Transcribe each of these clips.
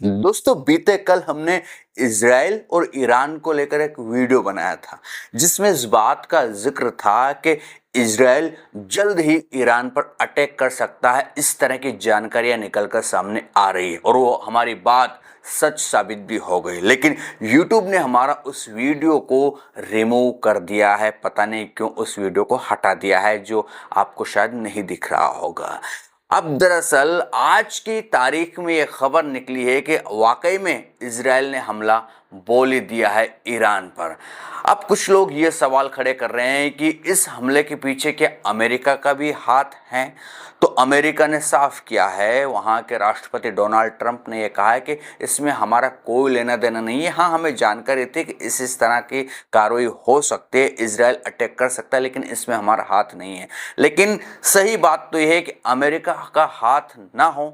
दोस्तों बीते कल हमने इजराइल और ईरान को लेकर एक वीडियो बनाया था जिसमें इस बात का जिक्र था कि इजराइल जल्द ही ईरान पर अटैक कर सकता है। इस तरह की जानकारियां निकलकर सामने आ रही है और वो हमारी बात सच साबित भी हो गई। लेकिन YouTube ने हमारा उस वीडियो को रिमूव कर दिया है। पता नहीं क्यों उस वीडियो को हटा दिया है, जो आपको शायद नहीं दिख रहा होगा। अब दरअसल आज की तारीख में यह खबर निकली है कि वाकई में इजराइल ने हमला बोल ही दिया है ईरान पर। अब कुछ लोग ये सवाल खड़े कर रहे हैं कि इस हमले के पीछे क्या अमेरिका का भी हाथ है। तो अमेरिका ने साफ किया है, वहाँ के राष्ट्रपति डोनाल्ड ट्रंप ने यह कहा है कि इसमें हमारा कोई लेना देना नहीं है। हाँ, हमें जानकारी थी कि इस तरह की कार्रवाई हो सकती है, इजराइल अटैक कर सकता है, लेकिन इसमें हमारा हाथ नहीं है। लेकिन सही बात तो यह है कि अमेरिका का हाथ ना हो,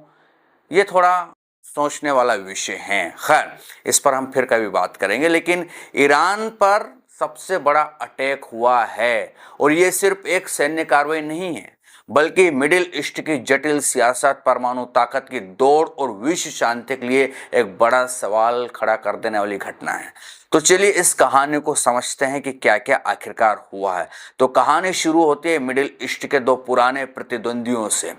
ये थोड़ा सोचने वाला विषय है। खैर, इस पर हम फिर कभी बात करेंगे। लेकिन ईरान पर सबसे बड़ा अटैक हुआ है और ये सिर्फ एक सैन्य कार्रवाई नहीं है, बल्कि मिडिल ईस्ट की जटिल सियासत, परमाणु ताकत की दौड़ और विश्व शांति के लिए एक बड़ा सवाल खड़ा कर देने वाली घटना है। तो चलिए इस कहानी को समझते हैं कि क्या क्या आखिरकार हुआ है। तो कहानी शुरू होती है मिडिल ईस्ट के दो पुराने प्रतिद्वंदियों से,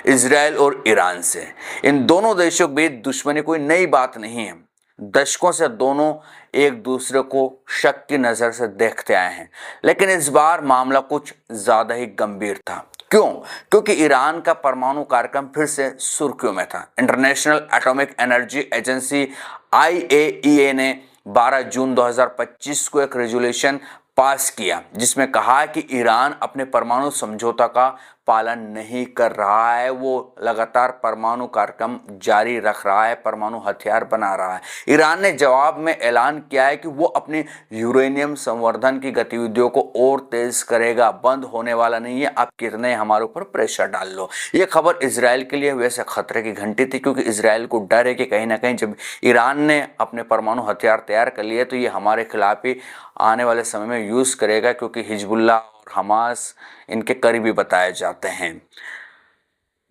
इजराइल और ईरान से। इन दोनों देशों के बीच दुश्मनी कोई नई बात नहीं है। दशकों से दोनों एक दूसरे को शक की नजर से देखते आए हैं, लेकिन इस बार मामला कुछ ज्यादा ही गंभीर था। क्यों? क्योंकि ईरान का परमाणु कार्यक्रम फिर से सुर्खियों में था। International atomic energy agency IAEA ने 12 जून 2025 को एक रेजोल्यूशन पास किया जिसमें कहा कि ईरान अपने परमाणु समझौता का पालन नहीं कर रहा है। वो लगातार परमाणु कार्यक्रम जारी रख रहा है, परमाणु हथियार बना रहा है। ईरान ने जवाब में ऐलान किया है कि वो अपनी यूरेनियम संवर्धन की गतिविधियों को और तेज करेगा, बंद होने वाला नहीं है। आप कितने हमारे ऊपर प्रेशर डाल लो। ये खबर इजराइल के लिए वैसे खतरे की घंटी थी, क्योंकि इजराइल को डर है कि कहीं ना कहीं जब ईरान ने अपने परमाणु हथियार तैयार कर लिए तो ये हमारे खिलाफ ही आने वाले समय में यूज करेगा, क्योंकि हिजबुल्लाह और हमास इनके करीबी बताए जाते हैं।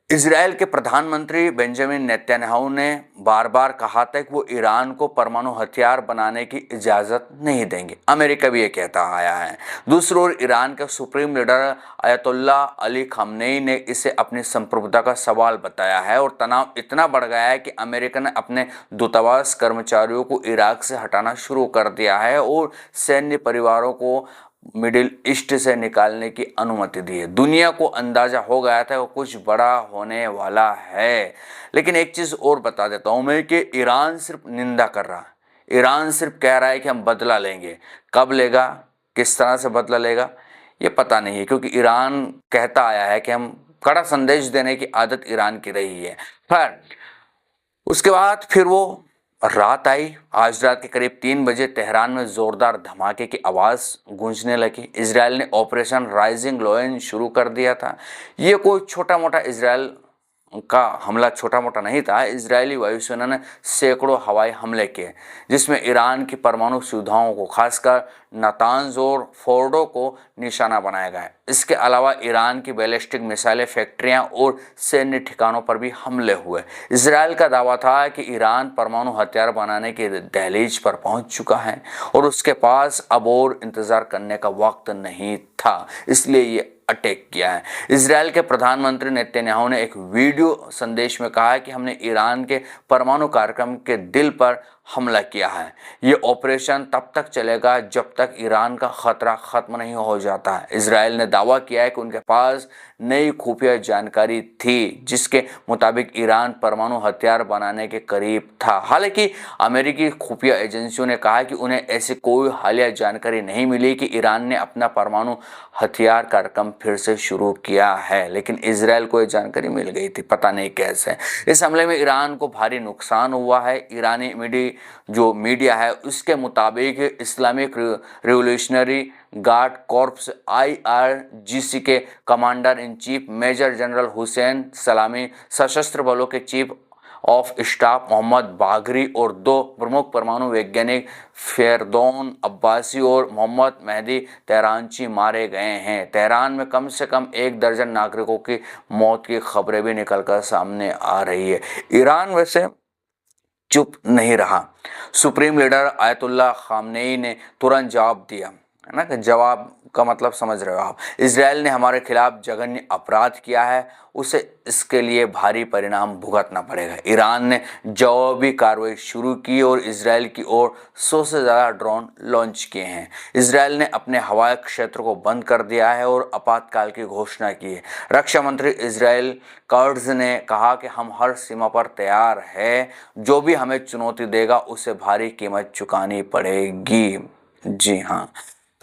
इजराइल के प्रधानमंत्री बेंजामिन नेतन्याहू ने बार बार कहा था कि वो ईरान को परमाणु हथियार बनाने की इजाजत नहीं देंगे। अमेरिका भी ये कहता आया है। दूसरी ओर ईरान के सुप्रीम लीडर अयतुल्ला अली खamenei ने इसे अपनी संप्रभुता का सवाल बताया है और तनाव इतना बढ़ गया है कि अमेरिका ने अपने दूतावास कर्मचारियों को इराक से हटाना शुरू कर दिया है और सैन्य परिवारों को मिडिल ईस्ट से निकालने की अनुमति दी है। दुनिया को अंदाजा हो गया था कि कुछ बड़ा होने वाला है। लेकिन एक चीज और बता देता हूं मैं कि ईरान सिर्फ निंदा कर रहा है। ईरान सिर्फ कह रहा है कि हम बदला लेंगे। कब लेगा, किस तरह से बदला लेगा, ये पता नहीं है, क्योंकि ईरान कहता आया है कि हम कड़ा संदेश देने की आदत ईरान की रही है। खैर, उसके बाद फिर वो रात आई। आज रात के करीब 3 बजे तेहरान में जोरदार धमाके की आवाज गूंजने लगी। इजराइल ने ऑपरेशन राइजिंग लायन शुरू कर दिया था। ये कोई छोटा मोटा इजराइल का हमला छोटा मोटा नहीं था। इजरायली वायुसेना ने सैकड़ों हवाई हमले किए, जिसमें ईरान की परमाणु सुविधाओं को, खासकर नातांज और फोर्डो को निशाना बनाया गया। इसके अलावा ईरान की बैलिस्टिक मिसाइलें, फैक्ट्रियां और सैन्य ठिकानों पर भी हमले हुए। इजराइल का दावा था कि ईरान परमाणु हथियार बनाने की दहलीज पर पहुंच चुका है और उसके पास अब और इंतजार करने का वक्त नहीं था, इसलिए ये अटैक किया है। इजराइल के प्रधानमंत्री नेतन्याहू ने एक वीडियो संदेश में कहा है कि हमने ईरान के परमाणु कार्यक्रम के दिल पर हमला किया है। ये ऑपरेशन तब तक चलेगा जब तक ईरान का खतरा खत्म नहीं हो जाता है। इजराइल ने दावा किया है कि उनके पास नई खुफिया जानकारी थी जिसके मुताबिक ईरान परमाणु हथियार बनाने के करीब था। हालांकि अमेरिकी खुफिया एजेंसियों ने कहा कि उन्हें ऐसी कोई हालिया जानकारी नहीं मिली कि ईरान ने अपना परमाणु हथियार कार्यक्रम फिर से शुरू किया है। लेकिन इजराइल को यह जानकारी मिल गई थी, पता नहीं कैसे। इस हमले में ईरान को भारी नुकसान हुआ है। ईरानी मीडिया है उसके मुताबिक Islamic revolutionary guard corps IRGC के commander in chief major general Hossein Salami, सशस्त्र बलों के chief of staff Mohammad Bagheri और 2 प्रमुख परमाणु वैज्ञानिक फेरदौन अब्बासी और मोहम्मद मेहदी तेहरानची मारे गए हैं। तेहरान में कम से कम 1 दर्जन नागरिकों की मौत की खबरें भी निकलकर सामने आ रही है। ईरान वैसे चुप नहीं रहा। सुप्रीम लीडर आयतुल्लाह खामनेई ने तुरंत जवाब दिया, है ना, कि जवाब का मतलब समझ रहे हो आप। इजराइल ने हमारे खिलाफ जघन्य अपराध किया है, उसे इसके लिए भारी परिणाम भुगतना पड़ेगा। ईरान ने जवाबी कार्रवाई शुरू की और इजराइल की ओर 100 से ज़्यादा ड्रोन लॉन्च किए हैं। इजराइल ने अपने हवाई क्षेत्र को बंद कर दिया है और आपातकाल की घोषणा की है। रक्षा मंत्री इजराइल कर्ट्ज ने कहा कि हम हर सीमा पर तैयार हैं, जो भी हमें चुनौती देगा उसे भारी कीमत चुकानी पड़ेगी। जी हाँ,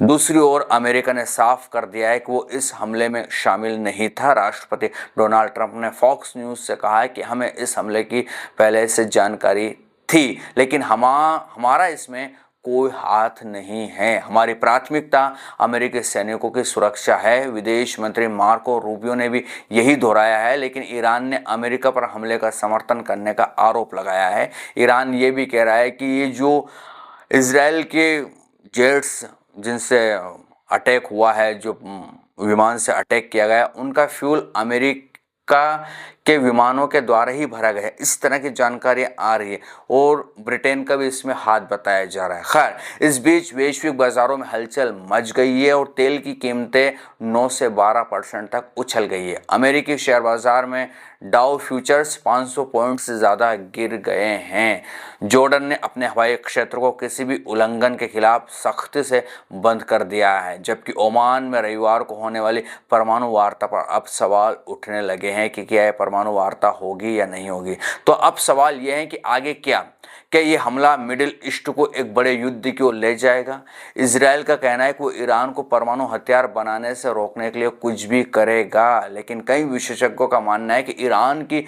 दूसरी ओर अमेरिका ने साफ कर दिया है कि वो इस हमले में शामिल नहीं था। राष्ट्रपति डोनाल्ड ट्रंप ने फॉक्स न्यूज़ से कहा है कि हमें इस हमले की पहले से जानकारी थी, लेकिन हमारा इसमें कोई हाथ नहीं है। हमारी प्राथमिकता अमेरिकी सैनिकों की सुरक्षा है। विदेश मंत्री मार्को रूबियो ने भी यही दोहराया है, लेकिन ईरान ने अमेरिका पर हमले का समर्थन करने का आरोप लगाया है। ईरान ये भी कह रहा है कि ये जो इजराइल के जेट्स जिनसे अटैक हुआ है, जो विमान से अटैक किया गया, उनका फ्यूल अमेरिका के विमानों के द्वारा ही भरा गया है। इस तरह की जानकारी आ रही है और ब्रिटेन का भी इसमें हाथ बताया जा रहा है। खैर, इस बीच वैश्विक बाजारों में हलचल मच गई है और तेल की कीमतें 9 से 12% तक उछल गई है। अमेरिकी शेयर बाजार में डाउ फ्यूचर्स 500 पॉइंट से ज़्यादा गिर गए हैं। जॉर्डन ने अपने हवाई क्षेत्र को किसी भी उल्लंघन के खिलाफ सख्ती से बंद कर दिया है, जबकि ओमान में रविवार को होने वाली परमाणु वार्ता पर अब सवाल उठने लगे हैं कि क्या यह परमाणु वार्ता होगी या नहीं होगी। तो अब सवाल यह है कि आगे क्या ये हमला मिडिल ईस्ट को एक बड़े युद्ध की ओर ले जाएगा? इजराइल का कहना है कि वो ईरान को परमाणु हथियार बनाने से रोकने के लिए कुछ भी करेगा, लेकिन कई विशेषज्ञों का मानना है कि ईरान की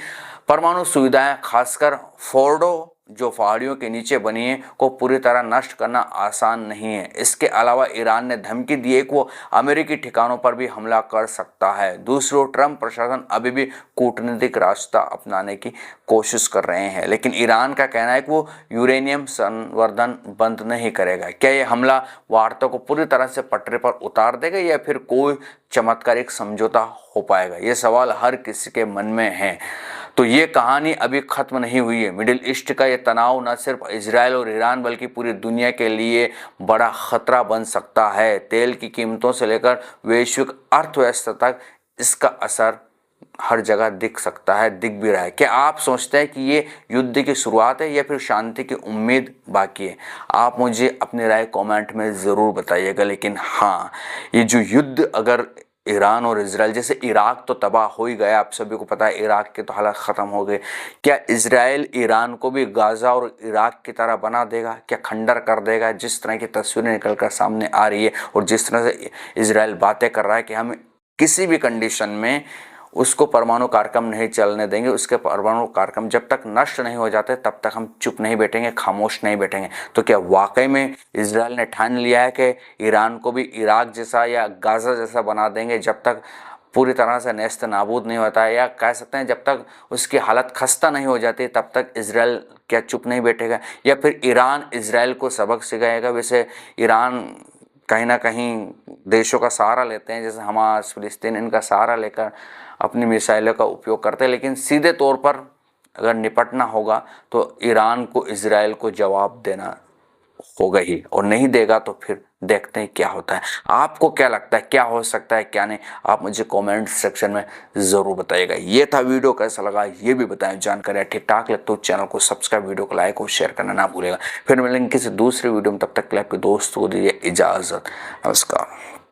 परमाणु सुविधाएं, खासकर फोर्डो जो पहाड़ियों के नीचे बनी है, को पूरी तरह नष्ट करना आसान नहीं है। इसके अलावा ईरान ने धमकी दी है कि वो अमेरिकी ठिकानों पर भी हमला कर सकता है। दूसरी ओर ट्रंप प्रशासन अभी भी कूटनीतिक रास्ता अपनाने की कोशिश कर रहे हैं, लेकिन ईरान का कहना है कि वो यूरेनियम संवर्धन बंद नहीं करेगा। क्या ये हमला वार्ता को पूरी तरह से पटरी पर उतार देगा या फिर कोई चमत्कारिक समझौता हो पाएगा? ये सवाल हर किसी के मन में है। तो ये कहानी अभी खत्म नहीं हुई है। मिडिल ईस्ट का ये तनाव न सिर्फ इजराइल और ईरान बल्कि पूरी दुनिया के लिए बड़ा खतरा बन सकता है। तेल की कीमतों से लेकर वैश्विक अर्थव्यवस्था तक इसका असर हर जगह दिख सकता है, दिख भी रहा है। क्या आप सोचते हैं कि ये युद्ध की शुरुआत है या फिर शांति की उम्मीद बाकी है? आप मुझे अपनी राय कमेंट में ज़रूर बताइएगा। लेकिन हाँ, ये जो युद्ध अगर ईरान और इजराइल, जैसे इराक तो तबाह हो ही गया, आप सभी को पता है इराक के तो हालात ख़त्म हो गए, क्या इजराइल ईरान को भी गाज़ा और इराक की तरह बना देगा? क्या खंडर कर देगा? जिस तरह की तस्वीरें निकल कर सामने आ रही है और जिस तरह से इजराइल बातें कर रहा है कि हम किसी भी कंडीशन में उसको परमाणु कार्यक्रम नहीं चलने देंगे, उसके परमाणु कार्यक्रम जब तक नष्ट नहीं हो जाते तब तक हम चुप नहीं बैठेंगे, खामोश नहीं बैठेंगे। तो क्या वाकई में इजराइल ने ठान लिया है कि ईरान को भी इराक जैसा या गाज़ा जैसा बना देंगे जब तक पूरी तरह से नेस्त नाबूद नहीं होता है, या कह सकते हैं जब तक उसकी हालत खस्ता नहीं हो जाती तब तक इजराइल क्या चुप नहीं बैठेगा? या फिर ईरान इजराइल को सबक सिखाएगा? वैसे ईरान कहीं ना कहीं देशों का सहारा लेते हैं, जैसे हमास, फिलिस्तीन, इनका सहारा लेकर अपनी मिसाइलों का उपयोग करते हैं, लेकिन सीधे तौर पर अगर निपटना होगा तो ईरान को इजराइल को जवाब देना होगा ही, और नहीं देगा तो फिर देखते हैं क्या होता है। आपको क्या लगता है, क्या हो सकता है क्या नहीं? आप मुझे कमेंट सेक्शन में ज़रूर बताइएगा। ये था वीडियो, कैसा लगा ये भी बताएं। जानकारी ठीक ठाक लगे तो चैनल को सब्सक्राइब, वीडियो को लाइक और शेयर करना ना भूलेगा। फिर मिलेंगे किसी दूसरे वीडियो में, तब तक के लिए आपके दोस्तों को दीजिए इजाज़त। नमस्कार।